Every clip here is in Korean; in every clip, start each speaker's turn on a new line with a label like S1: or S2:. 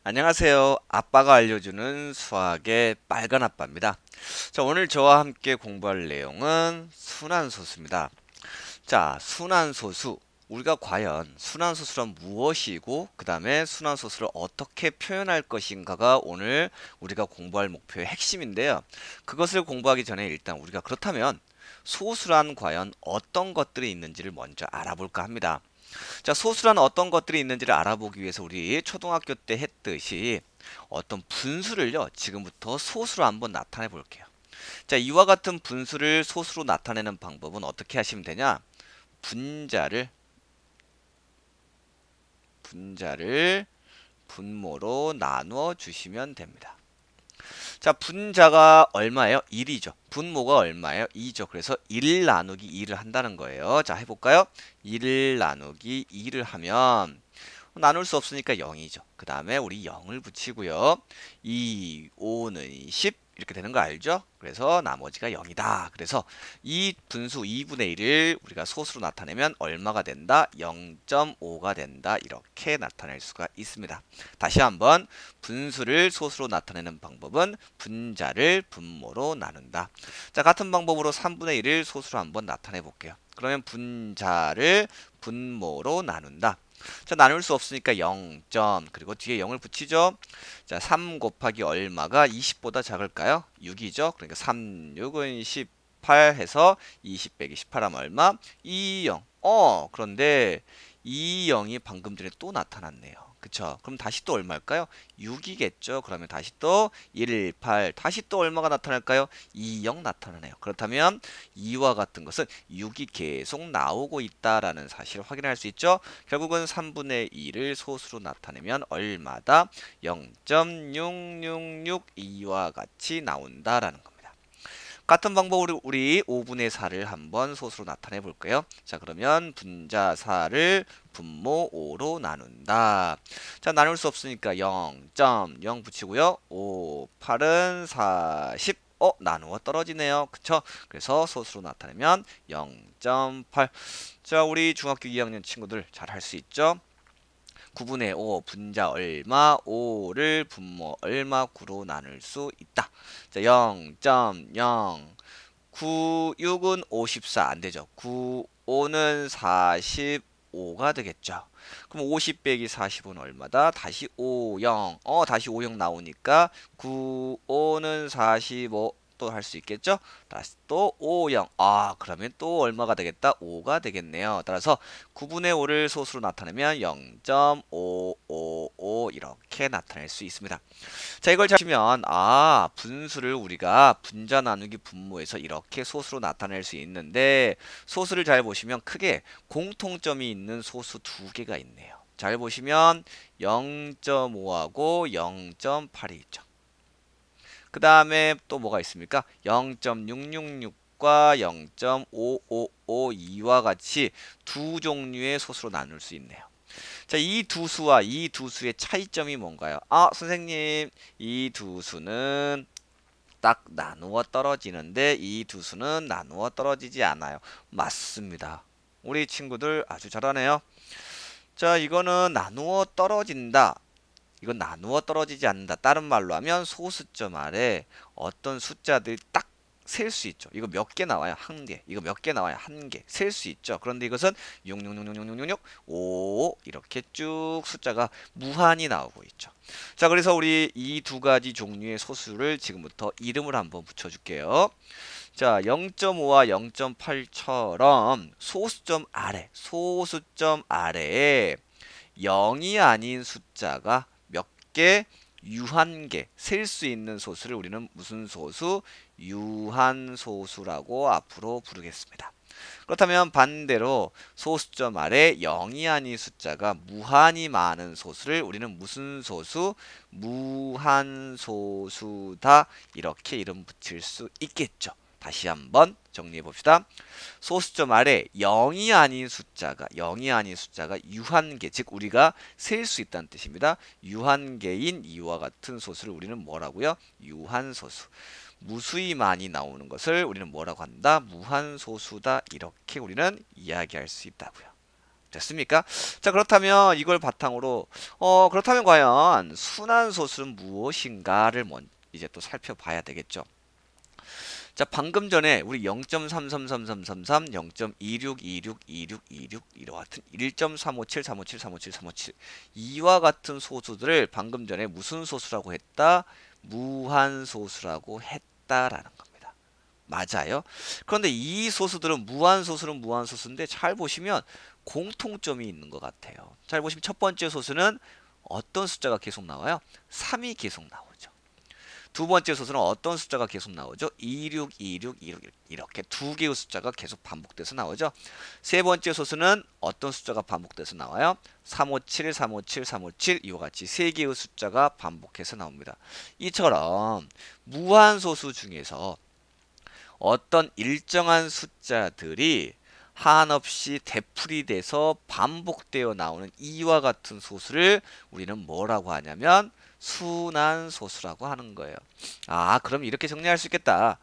S1: 안녕하세요. 아빠가 알려주는 수학의 빨간 아빠입니다. 자, 오늘 저와 함께 공부할 내용은 순환소수입니다. 자, 순환소수. 우리가 과연 순환소수란 무엇이고, 그 다음에 순환소수를 어떻게 표현할 것인가가 오늘 우리가 공부할 목표의 핵심인데요. 그것을 공부하기 전에 일단 우리가 그렇다면 소수란 과연 어떤 것들이 있는지를 먼저 알아볼까 합니다. 자, 소수란 어떤 것들이 있는지를 알아보기 위해서 우리 초등학교 때 했듯이 어떤 분수를요, 지금부터 소수로 한번 나타내 볼게요. 자, 이와 같은 분수를 소수로 나타내는 방법은 어떻게 하시면 되냐? 분자를 분모로 나누어 주시면 됩니다. 자, 분자가 얼마예요? 1이죠. 분모가 얼마예요? 2죠. 그래서 1 나누기 2를 한다는 거예요. 자, 해볼까요? 1 나누기 2를 하면 나눌 수 없으니까 0이죠. 그 다음에 우리 0을 붙이고요. 2, 5는 10 이렇게 되는 거 알죠? 그래서 나머지가 0이다. 그래서 이 분수 2분의 1을 우리가 소수로 나타내면 얼마가 된다? 0.5가 된다. 이렇게 나타낼 수가 있습니다. 다시 한번 분수를 소수로 나타내는 방법은 분자를 분모로 나눈다. 자, 같은 방법으로 3분의 1을 소수로 한번 나타내 볼게요. 그러면 분자를 분모로 나눈다. 자, 나눌 수 없으니까 0. 그리고 뒤에 0을 붙이죠. 자, 3 곱하기 얼마가 20보다 작을까요? 6이죠. 그러니까 3, 6은 18 해서 20 빼기 18 하면 얼마? 2, 0. 그런데 2, 0이 방금 전에 또 나타났네요. 그쵸? 그럼 다시 또 얼마일까요? 6이겠죠. 그러면 다시 또 1, 8, 다시 또 얼마가 나타날까요? 2, 0 나타나네요. 그렇다면 이와 같은 것은 6이 계속 나오고 있다라는 사실을 확인할 수 있죠. 결국은 3분의 2를 소수로 나타내면 얼마다? 0.666이와 같이 나온다라는 겁니다. 같은 방법으로 우리 5분의 4를 한번 소수로 나타내 볼게요. 자, 그러면 분자 4를 분모 5로 나눈다. 자, 나눌 수 없으니까 0.0 붙이고요. 5, 8은 40. 나누어 떨어지네요. 그쵸? 그래서 소수로 나타내면 0.8. 자, 우리 중학교 2학년 친구들 잘 할 수 있죠? 9분의 5 분자 얼마 5를 분모 얼마 9로 나눌 수 있다. 자, 0.0 9 6은 54 안되죠. 9 5는 45가 되겠죠. 그럼 50 빼기 40은 얼마다? 다시 5 0 다시 5 0 나오니까 9 5는 45 또 할 수 있겠죠? 다시 또 5, 0. 그러면 또 얼마가 되겠다? 5가 되겠네요. 따라서 9분의 5를 소수로 나타내면 0.555 이렇게 나타낼 수 있습니다. 자, 이걸 잘 보시면 분수를 우리가 분자 나누기 분모에서 이렇게 소수로 나타낼 수 있는데 소수를 잘 보시면 크게 공통점이 있는 소수 두 개가 있네요. 잘 보시면 0.5하고 0.8이 있죠. 그 다음에 또 뭐가 있습니까? 0.666과 0.5552와 같이 두 종류의 소수로 나눌 수 있네요. 자, 이 두 수와 이 두 수의 차이점이 뭔가요? 선생님, 이 두 수는 딱 나누어 떨어지는데 이 두 수는 나누어 떨어지지 않아요. 맞습니다. 우리 친구들 아주 잘하네요. 자, 이거는 나누어 떨어진다. 이건 나누어 떨어지지 않는다. 다른 말로 하면 소수점 아래 어떤 숫자들이 딱 셀 수 있죠. 이거 몇 개 나와요? 한 개. 이거 몇 개 나와요? 한 개. 셀 수 있죠. 그런데 이것은 6666666 5 이렇게 쭉 숫자가 무한히 나오고 있죠. 자, 그래서 우리 이 두 가지 종류의 소수를 지금부터 이름을 한번 붙여줄게요. 자, 0.5와 0.8처럼 소수점 아래에 0이 아닌 숫자가 몇 개? 유한계, 셀 수 있는 소수를 우리는 무슨 소수? 유한소수라고 앞으로 부르겠습니다. 그렇다면 반대로 소수점 아래 0이 아닌 숫자가 무한히 많은 소수를 우리는 무슨 소수? 무한소수다. 이렇게 이름 붙일 수 있겠죠. 다시 한번 정리해 봅시다. 소수점 아래 0이 아닌 숫자가 유한계, 즉 우리가 셀 수 있다는 뜻입니다. 유한계인 이와 같은 소수를 우리는 뭐라고요? 유한소수. 무수히 많이 나오는 것을 우리는 뭐라고 한다? 무한소수다. 이렇게 우리는 이야기할 수 있다고요. 됐습니까? 자, 그렇다면 이걸 바탕으로 그렇다면 과연 순환소수는 무엇인가를 이제 또 살펴봐야 되겠죠. 자, 방금 전에 우리 0.3333333, 0.26262626 이와 같은 1.357, 357, 357, 357 이와 같은 소수들을 방금 전에 무슨 소수라고 했다? 무한소수라고 했다라는 겁니다. 맞아요. 그런데 이 소수들은 무한소수인데 잘 보시면 공통점이 있는 것 같아요. 잘 보시면 첫 번째 소수는 어떤 숫자가 계속 나와요? 3이 계속 나오죠. 두 번째 소수는 어떤 숫자가 계속 나오죠? 26, 26, 26 이렇게 두 개의 숫자가 계속 반복돼서 나오죠. 세 번째 소수는 어떤 숫자가 반복돼서 나와요? 357, 357, 357 이와 같이 세 개의 숫자가 반복해서 나옵니다. 이처럼 무한소수 중에서 어떤 일정한 숫자들이 한없이 되풀이돼서 반복되어 나오는 이와 같은 소수를 우리는 뭐라고 하냐면 순환소수라고 하는 거예요. 아, 그럼 이렇게 정리할 수 있겠다.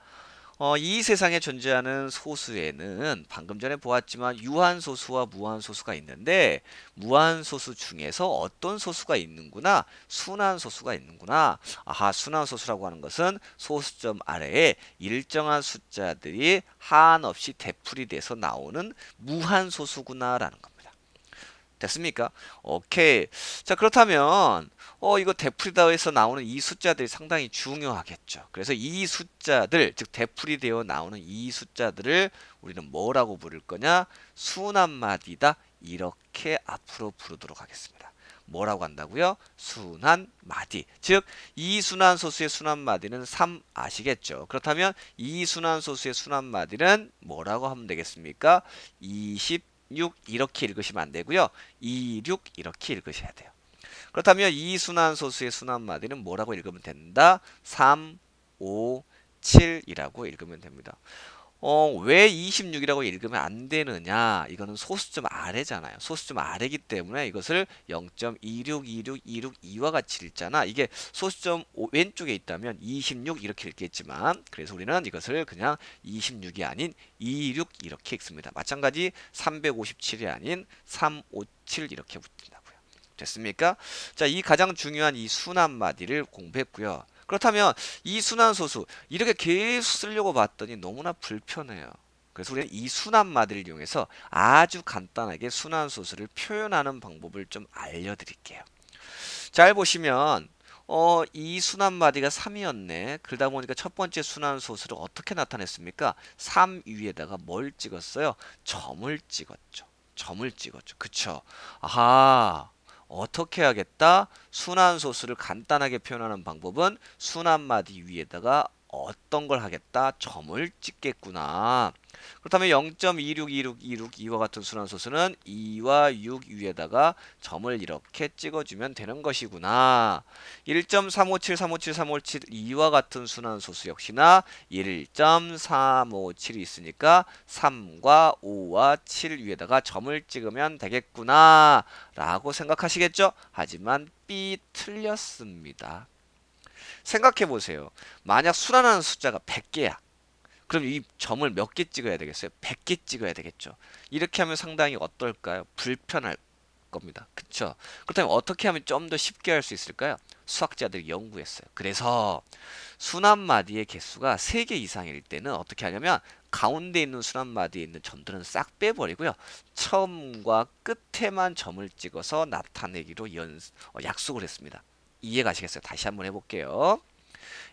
S1: 이 세상에 존재하는 소수에는 방금 전에 보았지만 유한소수와 무한소수가 있는데 무한소수 중에서 어떤 소수가 있는구나? 순환소수가 있는구나. 아하, 순환소수라고 하는 것은 소수점 아래에 일정한 숫자들이 한없이 되풀이돼서 나오는 무한소수구나라는 겁니다. 됐습니까? 오케이. 자, 그렇다면 이거 되풀이되어서 나오는 이 숫자들이 상당히 중요하겠죠. 그래서 이 숫자들, 즉 되풀이되어 나오는 이 숫자들을 우리는 뭐라고 부를 거냐? 순환마디다. 이렇게 앞으로 부르도록 하겠습니다. 뭐라고 한다고요? 순환마디. 즉 이순환소수의 순환마디는 3 아시겠죠? 그렇다면 이순환소수의 순환마디는 뭐라고 하면 되겠습니까? 26 이렇게 읽으시면 안 되고요. 26 이렇게 읽으셔야 돼요. 그렇다면 이 순환소수의 순환마디는 뭐라고 읽으면 된다? 3, 5, 7이라고 읽으면 됩니다. 왜 26이라고 읽으면 안 되느냐? 이거는 소수점 아래잖아요. 소수점 아래기 때문에 이것을 0.2626262와 같이 읽잖아. 이게 소수점 왼쪽에 있다면 26 이렇게 읽겠지만 그래서 우리는 이것을 그냥 26이 아닌 26 이렇게 읽습니다. 마찬가지 357이 아닌 357 이렇게 붙인다고요. 됐습니까? 자, 이 가장 중요한 이 순환마디를 공부했고요. 그렇다면 이 순환소수 이렇게 계속 쓰려고 봤더니 너무나 불편해요. 그래서 우리는 이 순환마디를 이용해서 아주 간단하게 순환소수를 표현하는 방법을 좀 알려드릴게요. 잘 보시면 이 순환마디가 3이었네. 그러다 보니까 첫 번째 순환소수를 어떻게 나타냈습니까? 3 위에다가 뭘 찍었어요? 점을 찍었죠. 점을 찍었죠. 그쵸? 아하. 어떻게 하겠다? 순환소수를 간단하게 표현하는 방법은 순환마디 위에다가 어떤 걸 하겠다? 점을 찍겠구나. 그렇다면 0.262626 이와 같은 순환소수는 2와 6 위에다가 점을 이렇게 찍어주면 되는 것이구나. 1.357357357 2와 같은 순환소수 역시나 1.357이 있으니까 3과 5와 7 위에다가 점을 찍으면 되겠구나 라고 생각하시겠죠? 하지만 B 틀렸습니다. 생각해 보세요. 만약 순환하는 숫자가 100개야. 그럼 이 점을 몇 개 찍어야 되겠어요? 100개 찍어야 되겠죠. 이렇게 하면 상당히 어떨까요? 불편할 겁니다. 그쵸? 그렇다면 어떻게 하면 좀 더 쉽게 할 수 있을까요? 수학자들이 연구했어요. 그래서 순환마디의 개수가 3개 이상일 때는 어떻게 하냐면 가운데 있는 순환마디에 있는 점들은 싹 빼버리고요. 처음과 끝에만 점을 찍어서 나타내기로 약속을 했습니다. 이해가시겠어요? 다시 한번 해볼게요.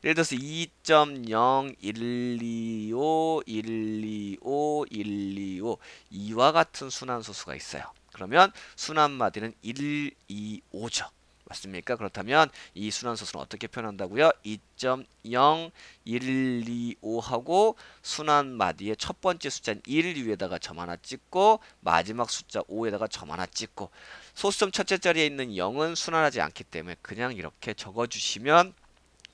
S1: 예를 들어서 2.0125, 125, 125 이와 같은 순환소수가 있어요. 그러면 순환마디는 125죠. 맞습니까? 그렇다면 이 순환소수는 어떻게 표현한다고요? 2.0, 125하고 순환마디의 첫 번째 숫자는 1 위에다가 점 하나 찍고 마지막 숫자 5에다가 점 하나 찍고 소수점 첫째 자리에 있는 0은 순환하지 않기 때문에 그냥 이렇게 적어주시면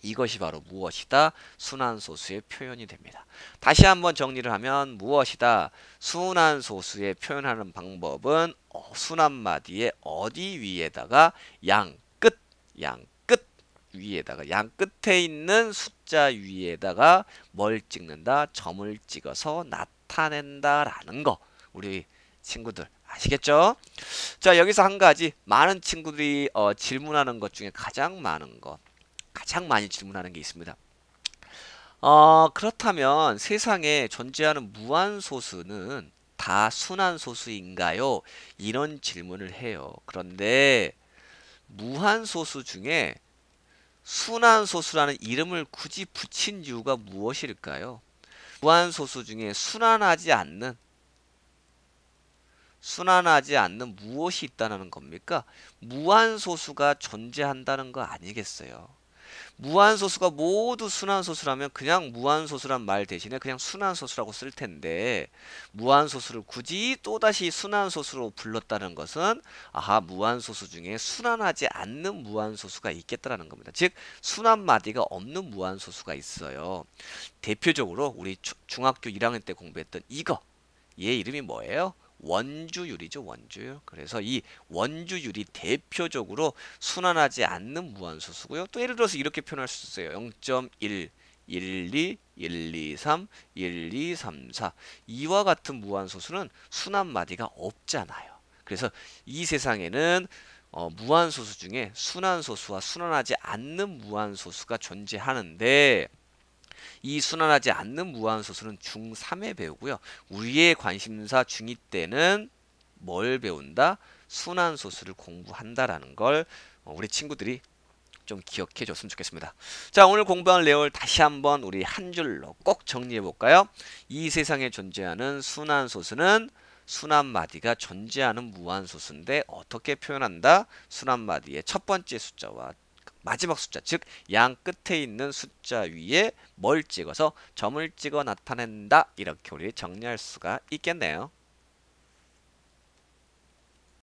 S1: 이것이 바로 무엇이다? 순환소수의 표현이 됩니다. 다시 한번 정리를 하면 무엇이다? 순환소수의 표현하는 방법은 순환마디의 어디 위에다가 양 끝 위에다가 양 끝에 있는 숫자 위에다가 뭘 찍는다? 점을 찍어서 나타낸다라는 거. 우리 친구들 아시겠죠? 자, 여기서 한 가지 많은 친구들이 질문하는 것 중에 가장 많은 것, 가장 많이 질문하는 게 있습니다. 그렇다면 세상에 존재하는 무한소수는 다 순환소수인가요? 이런 질문을 해요. 그런데 무한소수 중에 순환소수라는 이름을 굳이 붙인 이유가 무엇일까요? 무한소수 중에 순환하지 않는 무엇이 있다는 겁니까? 무한소수가 존재한다는 거 아니겠어요? 무한소수가 모두 순환소수라면 그냥 무한소수란 말 대신에 그냥 순환소수라고 쓸 텐데 무한소수를 굳이 또다시 순환소수로 불렀다는 것은 아하 무한소수 중에 순환하지 않는 무한소수가 있겠다라는 겁니다. 즉 순환마디가 없는 무한소수가 있어요. 대표적으로 우리 중학교 1학년 때 공부했던 이거 얘 이름이 뭐예요? 원주율이죠, 원주율. 그래서 이 원주율이 대표적으로 순환하지 않는 무한소수고요. 또 예를 들어서 이렇게 표현할 수 있어요. 0.1, 1, 2, 1, 2, 3, 1, 2, 3, 4 이와 같은 무한소수는 순환마디가 없잖아요. 그래서 이 세상에는 무한소수 중에 순환소수와 순환하지 않는 무한소수가 존재하는데 이 순환하지 않는 무한소수는 중3에 배우고요. 우리의 관심사 중2 때는 뭘 배운다? 순환소수를 공부한다라는 걸 우리 친구들이 좀 기억해 줬으면 좋겠습니다. 자, 오늘 공부한 내용을 다시 한번 우리 한 줄로 꼭 정리해 볼까요? 이 세상에 존재하는 순환소수는 순환마디가 존재하는 무한소수인데 어떻게 표현한다? 순환마디의 첫 번째 숫자와 마지막 숫자, 즉 양 끝에 있는 숫자 위에 뭘 찍어서 점을 찍어 나타낸다. 이렇게 우리 정리할 수가 있겠네요.